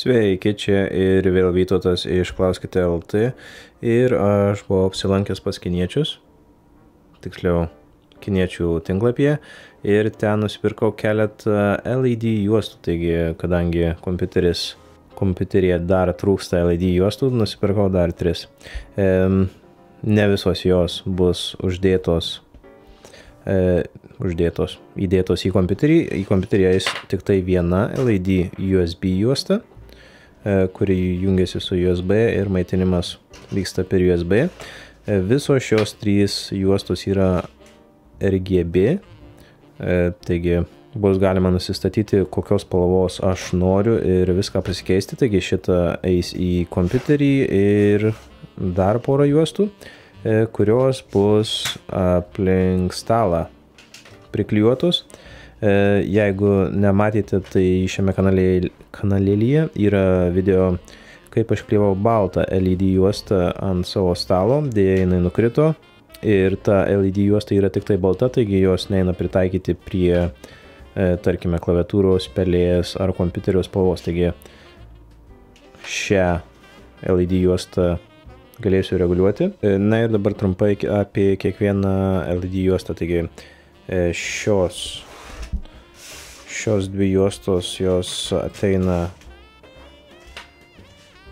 Sveiki, čia ir vėl Vytautas iš Klauskite LT ir aš buvau apsilankęs pas kiniečius, tiksliau kiniečių tinklapyje ir ten nusipirkau keletą LED juostų, taigi kadangi kompiuteryje dar trūksta LED juostų, nusipirkau dar 3. Ne visos jos bus įdėtos į kompiuterį. Į kompiuterį eis tik tai viena LED USB juosta, kuri jungiasi su USB ir maitinimas vyksta per USB. Visos šios 3 juostos yra RGB, taigi bus galima nusistatyti, kokios spalvos aš noriu ir viską pasikeisti. Taigi šitą eis į kompiuterį ir dar porą juostų, kurios bus aplink stalą priklijuotos. Jeigu nematėte, tai šiame kanalėlyje yra video, kaip aš klijavau baltą LED juostą ant savo stalo, dėja jinai nukrito ir ta LED juosta yra tik tai balta, taigi jos neina pritaikyti prie, tarkime, klaviatūros, pelės ar kompiuterio spalvos. Taigi šią LED juostą galėsiu reguliuoti. Na ir dabar trumpai apie kiekvieną LED juostą. Taigi šios 2 juostos, jos ateina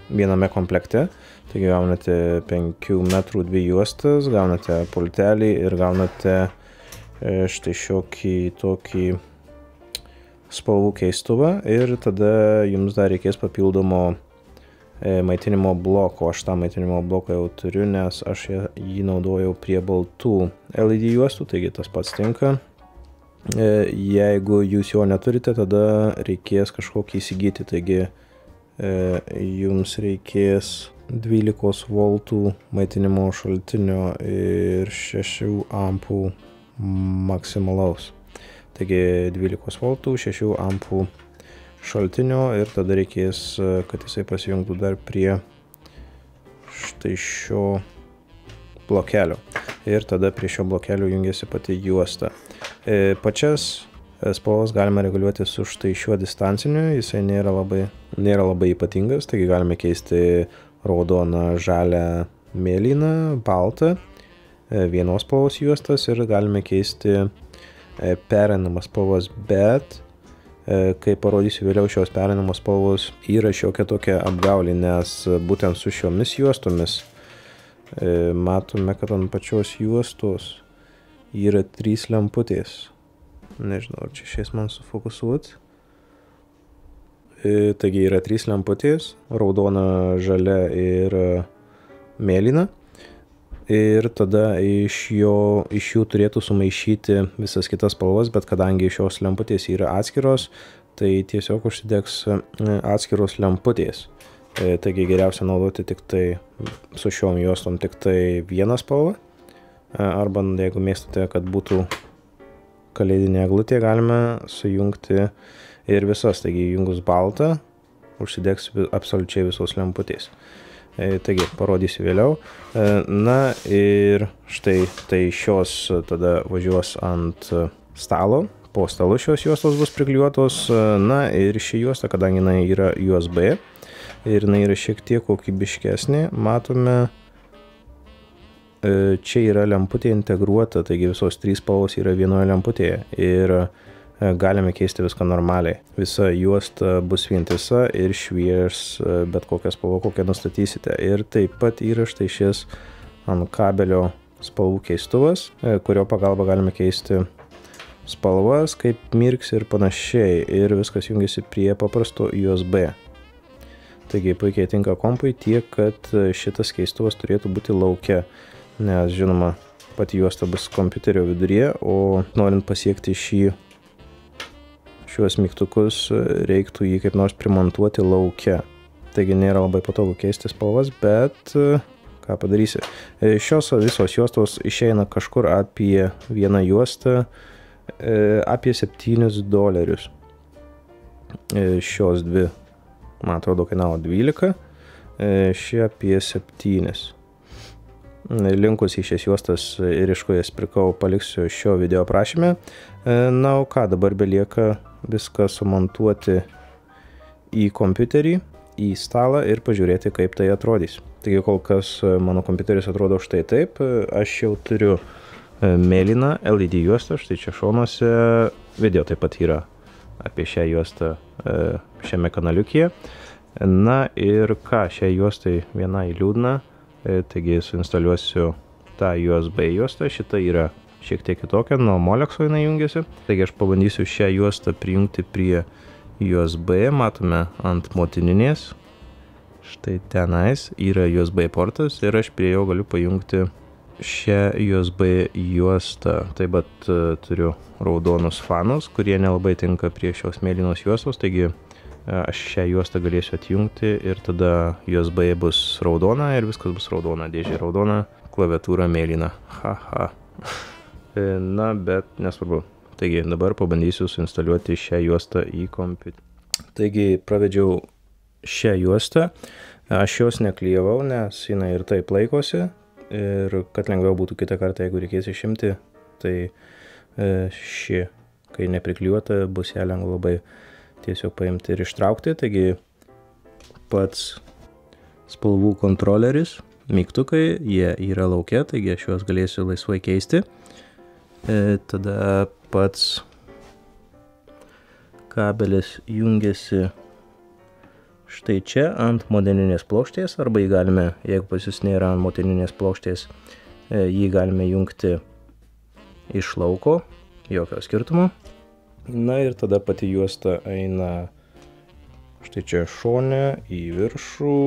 viename komplekte. Taigi gaunate 5 metrų 2 juostas, gaunate pultelį ir gaunate štai šiokį tokį spalvų keistuvą ir tada jums dar reikės papildomo maitinimo bloko. Aš tą maitinimo bloką jau turiu, nes aš jį naudojau prie baltų LED juostų, taigi tas pats tinka. Jeigu jūs jo neturite, tada reikės kažkokį įsigyti, taigi jums reikės 12 voltų maitinimo šaltinio ir 6 ampų maksimalaus. Taigi 12 voltų, 6 ampų šaltinio ir tada reikės, kad jisai pasijungtų dar prie štai šio blokelio. Ir tada prie šio blokelio jungiasi pati juosta. Pačias spalvas galima reguliuoti su štai šiuo distanciniu, jisai nėra labai ypatingas, taigi galime keisti raudoną, žalią, mėlyną, baltą, vienos spalvos juostas ir galime keisti pereinamas spalvas, bet kai parodysiu vėliau, šios pereinamos spalvos yra šiokia tokia apgaulė, nes būtent su šiomis juostomis matome, kad ant pačios juostos yra 3 lemputės. Nežinau, ar čia šiais man sufokusuoti. Taigi yra 3 lemputės, raudona, žalia ir mėlyna. Ir tada iš jų turėtų sumaišyti visas kitas spalvas, bet kadangi šios lemputės yra atskiros, tai tiesiog užsidegs atskiros lemputės. Taigi geriausia naudoti tik tai su šiom juostom tik tai vieną spalvą. Arba jeigu mėgstate, kad būtų kalėdinė eglutė, galime sujungti ir visas. Taigi jungus baltą užsidegs absoliučiai visos lemputės. Taigi parodysiu vėliau. Na ir štai tai šios tada važiuos ant stalo. Po stalu šios juostos bus priklijuotos. Na ir ši juosta, kadangi jinai yra USB ir jinai yra šiek tiek kokybiškesnė, matome, čia yra lemputė integruota, taigi visos 3 spalvos yra vienoje lemputėje ir galime keisti viską normaliai. Visa juosta bus vientisa ir švies bet kokią spalvą, kokią nustatysite. Ir taip pat yra štai šis ant kabelio spalvų keistuvas, kurio pagalba galime keisti spalvas, kaip mirks ir panašiai. Ir viskas jungiasi prie paprasto USB. Taigi puikiai tinka kompui, tiek kad šitas keistuvas turėtų būti lauke. Nes, žinoma, pati juosta bus kompiuterio viduryje, o norint pasiekti šiuos mygtukus, reiktų jį kaip nors primontuoti lauke. Taigi nėra labai patogu keisti spalvas, bet ką padarysi. Šios visos juostos išeina kažkur apie vieną juostą, apie $7. Šios 2, man atrodo, kainavo 12, ši apie 7. Linkus į šias juostas ir iš ko jas pirkau paliksiu šio video aprašyme. Na, o ką, dabar belieka viską sumontuoti į kompiuterį į stalą ir pažiūrėti, kaip tai atrodys. Taigi kol kas mano kompiuteris atrodo štai taip. Aš jau turiu mėlyną LED juostą, štai čia šonuose. Video taip pat yra apie šią juostą šiame kanaliukyje. Na ir ką, šiai juostai vienai liūdna, taigi suinstaliuosiu tą USB juostą. Šita yra šiek tiek kitokia, nuo Molexo jinai jungiasi. Taigi aš pabandysiu šią juostą prijungti prie USB, matome ant motininės. Štai tenais yra USB portas ir aš prie jo galiu pajungti šią USB juostą. Taip pat turiu raudonus fanus, kurie nelabai tinka prie šios mėlynos juostos, taigi aš šią juostą galėsiu atjungti ir tada USB bus raudona ir viskas bus raudona. Dėžė raudona, klaviatūra mėlyna. Haha. Na, bet nesvarbu. Taigi dabar pabandysiu suinstaliuoti šią juostą į kompiuterį. Taigi pravedžiau šią juostą. Aš jos neklijavau, nes jinai ir taip laikosi. Ir kad lengviau būtų kitą kartą, jeigu reikės išimti, tai ši, kai nepriklijuota, bus ją lengva labai tiesiog paimti ir ištraukti. Taigi pats spalvų kontroleris, mygtukai, jie yra lauke, taigi aš juos galėsiu laisvai keisti. Tada pats kabelis jungiasi štai čia ant modelinės plokštės, arba jį galime, jeigu pas jūs nėra ant modelinės plokštės, jį galime jungti iš lauko, jokio skirtumo. Na ir tada pati juosta eina štai čia šone į viršų,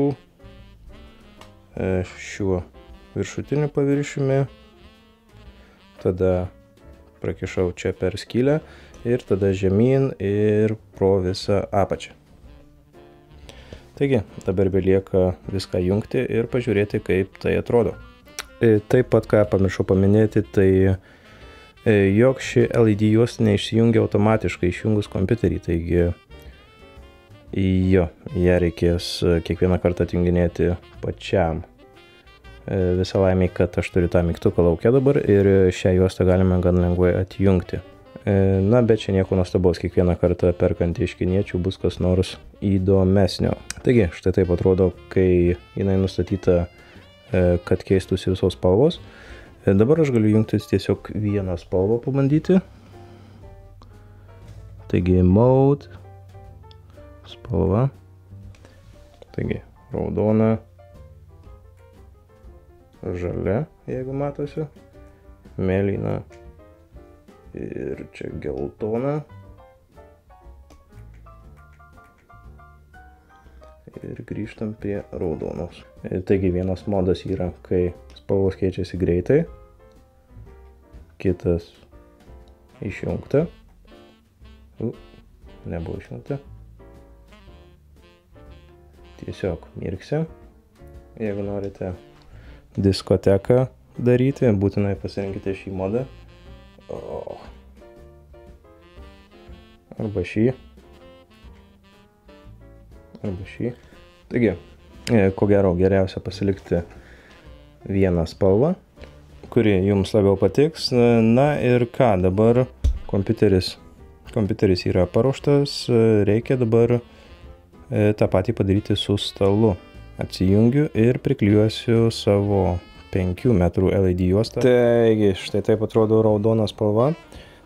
šiuo viršutiniu paviršiumi. Tada prakišau čia per skylę ir tada žemyn ir pro visą apačią. Taigi, dabar belieka viską jungti ir pažiūrėti, kaip tai atrodo. Taip pat, ką pamiršau paminėti, tai jog ši LED juosta neišsijungia automatiškai išjungus kompiuterį, taigi jo, ją reikės kiekvieną kartą atjunginėti pačiam. Visa laimė, kad aš turiu tą mygtuką lauke dabar ir šią juostą galime gan lengvai atjungti. Na, bet čia nieko nuostabaus, kiekvieną kartą perkant iš kiniečių bus kas nors įdomesnio. Taigi, štai taip atrodo, kai jinai nustatyta, kad keistųsi visos spalvos. Dabar aš galiu jungtis tiesiog vieną spalvą pabandyti. Taigi, mode, spalva, taigi, raudona, žalia, jeigu matosi, mėlyna. Ir čia geltona. Ir grįžtam prie raudonos. Taigi vienas modas yra, kai spalvos keičiasi greitai. Kitas išjungta. Nebuvo išjungta. Tiesiog mirksi. Jeigu norite diskoteką daryti, būtinai pasirinkite šį modą. Arba šį. Arba šį. Taigi, ko gero geriausia pasilikti vieną spalvą, kuri jums labiau patiks. Na ir ką, dabar kompiuteris yra paruoštas, reikia dabar tą patį padaryti su stalu. Atsijungiu ir priklijuosiu savo 5 metrų LED juostą. Taigi, štai taip atrodo raudona spalva.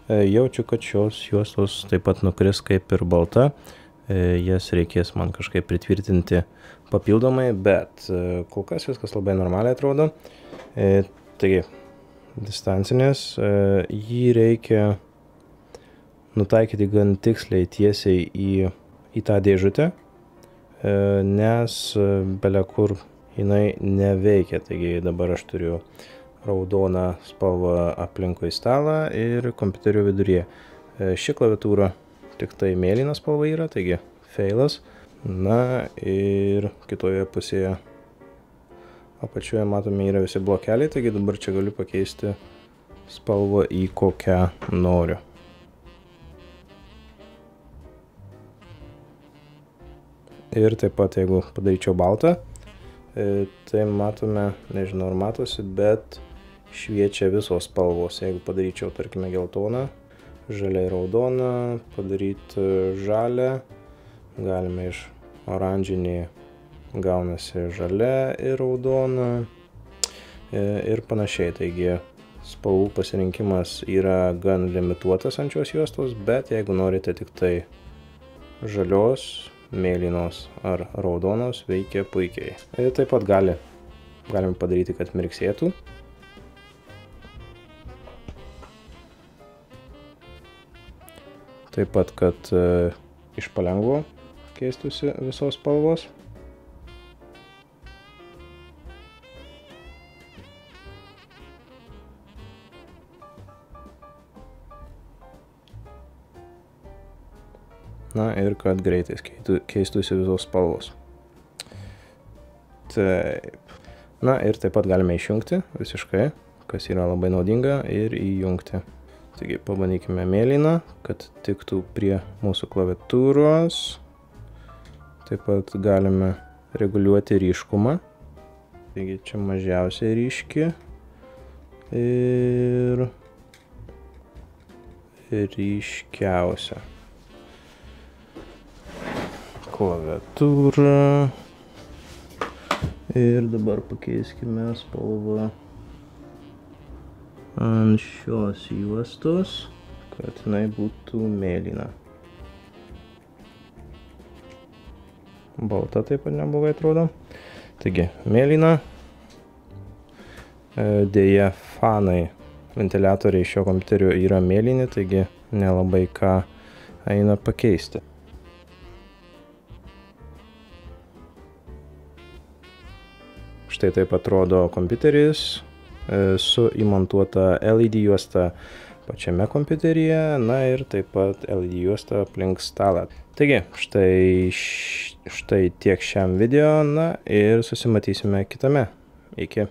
Jaučiu, kad šios juostos taip pat nukris kaip ir balta. Jas reikės man kažkaip pritvirtinti papildomai, bet kol kas viskas labai normaliai atrodo. Taigi, distancinės, jį reikia nutaikyti gan tiksliai tiesiai į tą dėžutę, nes belekur jinai neveikia. Taigi dabar aš turiu raudoną spalvą aplinkui stalą ir kompiuterio viduryje. Ši klaviatūra tik tai mėlyna spalva yra, taigi failas. Na ir kitoje pusėje apačioje matome yra visi blokeliai, taigi dabar čia galiu pakeisti spalvą į kokią noriu. Ir taip pat, jeigu padaryčiau baltą, tai matome, nežinau ar matosi, bet šviečia visos spalvos. Jeigu padaryčiau, tarkime, geltoną, žaliai raudoną, padaryti žalę, galime iš oranžinė gaunasi žalia ir raudona ir panašiai. Taigi spalvų pasirinkimas yra gan limituotas ant šios juostos, bet jeigu norite tik tai žalios, mėlynos ar raudonos, veikia puikiai. Ir taip pat galime padaryti, kad mirksėtų. Taip pat, kad iš palengvo keistųsi visos spalvos. Na ir kad greitai keistųsi visos spalvos. Taip. Na ir taip pat galime išjungti visiškai, kas yra labai naudinga, ir įjungti. Taigi pabandykime mėlyną, kad tiktų prie mūsų klaviatūros. Taip pat galime reguliuoti ryškumą. Taigi čia mažiausiai ryški ir ryškiausia. Klaviatūra. Ir dabar pakeiskime spalvą ant šios juostos, kad jinai būtų mėlyna. Balta taip pat neblogai atrodo. Taigi, mėlyna. Deja, fanai, ventiliatoriai šio kompiuterio yra mėlyni, taigi nelabai ką eina pakeisti. Štai taip atrodo kompiuteris su įmontuota LED juosta pačiame kompiuteryje, na ir taip pat LED juosta aplink stalą. Taigi, štai tiek šiam video, na ir susimatysime kitame. Iki.